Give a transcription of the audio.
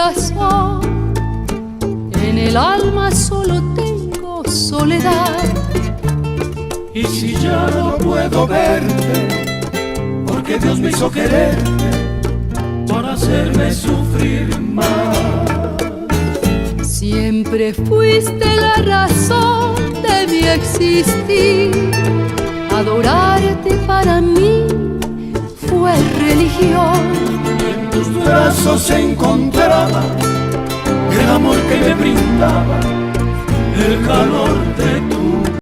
corazón. En el alma solo tengo soledad. Y si ya no puedo verte, porque Dios me hizo quererte para hacerme sufrir más. Siempre fuiste la razón de mi existir. Adorarte para mí fue religión. En tus brazos se encontraba el amor que me brindaba, el calor de tu